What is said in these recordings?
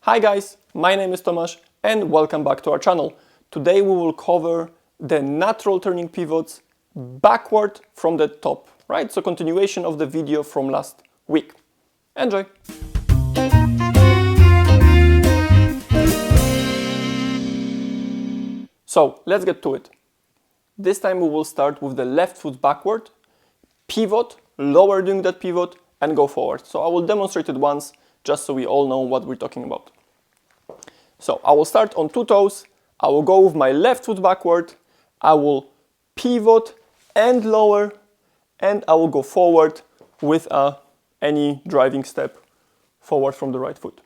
Hi guys, my name is Tomasz and welcome back to our channel. Today we will cover the natural turning pivots backward from the top, right? So continuation of the video from last week. Enjoy! So let's get to it. This time we will start with the left foot backward, pivot, lower doing that pivot and go forward. So I will demonstrate it once just so we all know what we're talking about. So I will start on two toes, I will go with my left foot backward, I will pivot and lower, and I will go forward with any driving step forward from the right foot.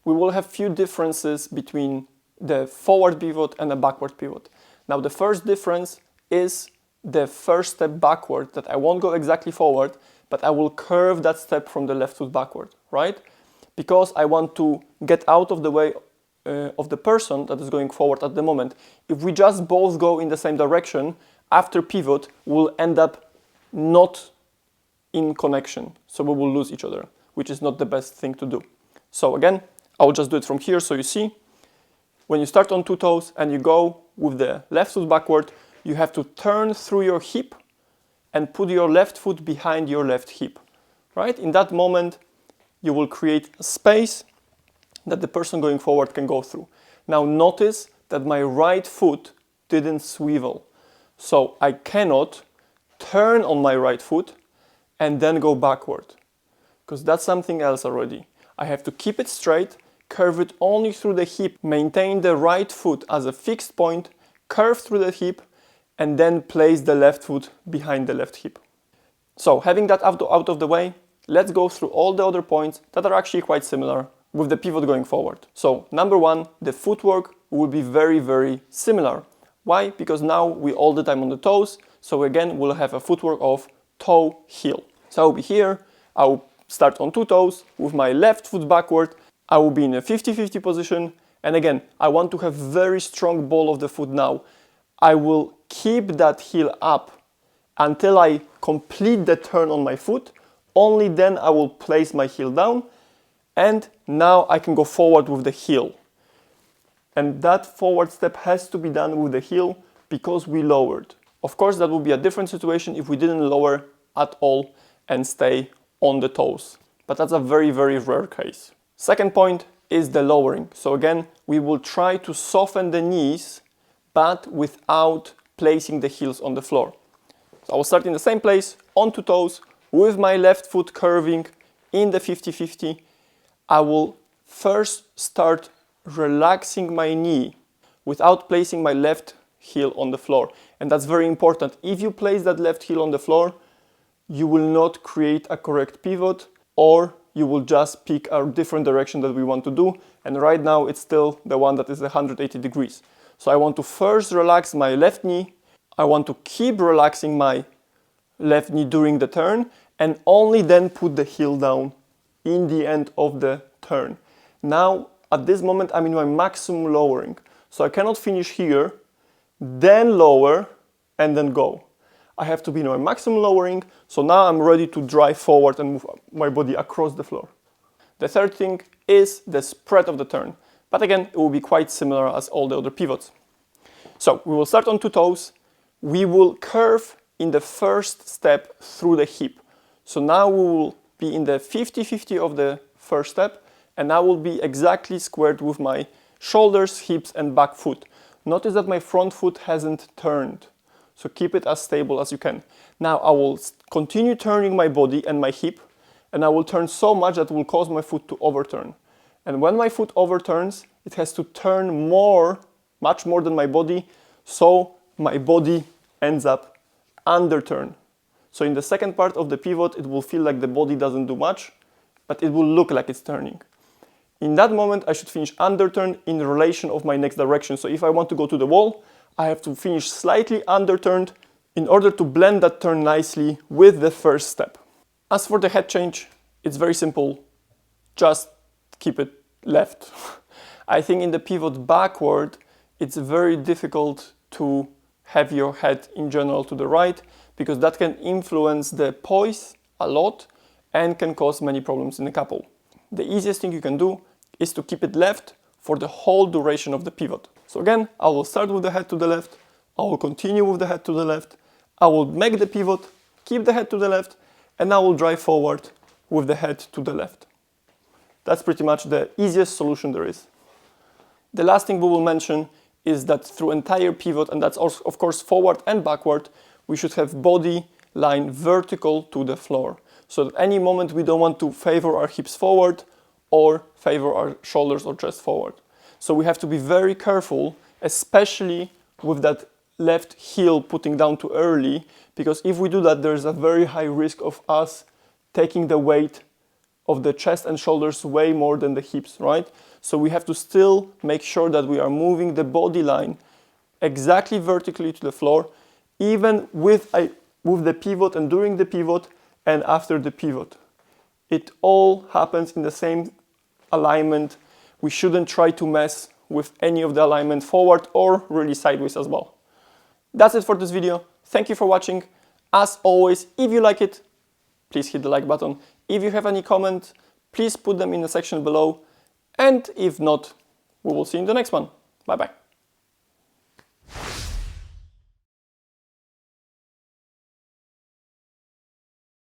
We will have few differences between the forward pivot and the backward pivot. Now the first difference is the first step backward, that I won't go exactly forward, but I will curve that step from the left foot backward, right? Because I want to get out of the way of the person that is going forward at the moment. If we just both go in the same direction, after pivot, we'll end up not in connection. So we will lose each other, which is not the best thing to do. So again, I'll just do it from here so you see. When you start on two toes and you go with the left foot backward, you have to turn through your hip and put your left foot behind your left hip, right? In that moment, you will create a space that the person going forward can go through. Now notice that my right foot didn't swivel. So I cannot turn on my right foot and then go backward, because that's something else already. I have to keep it straight, curve it only through the hip, maintain the right foot as a fixed point, curve through the hip, and then place the left foot behind the left hip. So having that out of the way, let's go through all the other points that are actually quite similar with the pivot going forward. So number one, the footwork will be very, very similar. Why? Because now we're all the time on the toes. So again, we'll have a footwork of toe, heel. So I'll be here, I'll start on two toes with my left foot backward. I will be in a 50-50 position. And again, I want to have very strong ball of the foot now. I will keep that heel up until I complete the turn on my foot. Only then I will place my heel down. And now I can go forward with the heel. And that forward step has to be done with the heel because we lowered. Of course, that would be a different situation if we didn't lower at all and stay on the toes. But that's a very, very rare case. Second point is the lowering. So again, we will try to soften the knees, but without placing the heels on the floor. So I will start in the same place, on two toes, with my left foot curving in the 50-50. I will first start relaxing my knee without placing my left heel on the floor. And that's very important. If you place that left heel on the floor, you will not create a correct pivot, or you will just pick a different direction that we want to do. And right now it's still the one that is 180 degrees. So I want to first relax my left knee. I want to keep relaxing my left knee during the turn and only then put the heel down in the end of the turn. Now, at this moment, I'm in my maximum lowering. So I cannot finish here, then lower, and then go. I have to be in my maximum lowering, so now I'm ready to drive forward and move my body across the floor. The third thing is the spread of the turn. But again, it will be quite similar as all the other pivots. So we will start on two toes. We will curve in the first step through the hip. So now we will be in the 50-50 of the first step, and I will be exactly squared with my shoulders, hips and back foot. Notice that my front foot hasn't turned, so keep it as stable as you can. Now I will continue turning my body and my hip, and I will turn so much that will cause my foot to overturn. And when my foot overturns, it has to turn much more than my body, so my body ends up underturn. So in the second part of the pivot, it will feel like the body doesn't do much, but it will look like it's turning. In that moment, I should finish underturn in relation of my next direction. So if I want to go to the wall, I have to finish slightly underturned in order to blend that turn nicely with the first step. As for the head change, it's very simple. Just keep it left. I think in the pivot backward, it's very difficult to have your head in general to the right, because that can influence the poise a lot and can cause many problems in the couple. The easiest thing you can do is to keep it left for the whole duration of the pivot. So again, I will start with the head to the left, I will continue with the head to the left, I will make the pivot, keep the head to the left, and I will drive forward with the head to the left. That's pretty much the easiest solution there is. The last thing we will mention is that through entire pivot, and that's also, of course, forward and backward, we should have body line vertical to the floor. So at any moment we don't want to favor our hips forward or favor our shoulders or chest forward. So we have to be very careful, especially with that left heel putting down too early, because if we do that, there's a very high risk of us taking the weight of the chest and shoulders way more than the hips, right? So we have to still make sure that we are moving the body line exactly vertically to the floor, even with the pivot and during the pivot and after the pivot. It all happens in the same alignment. We shouldn't try to mess with any of the alignment forward or really sideways as well. That's it for this video. Thank you for watching. As always, if you like it, please hit the like button. If you have any comments, please put them in the section below. And if not, we will see you in the next one. Bye bye.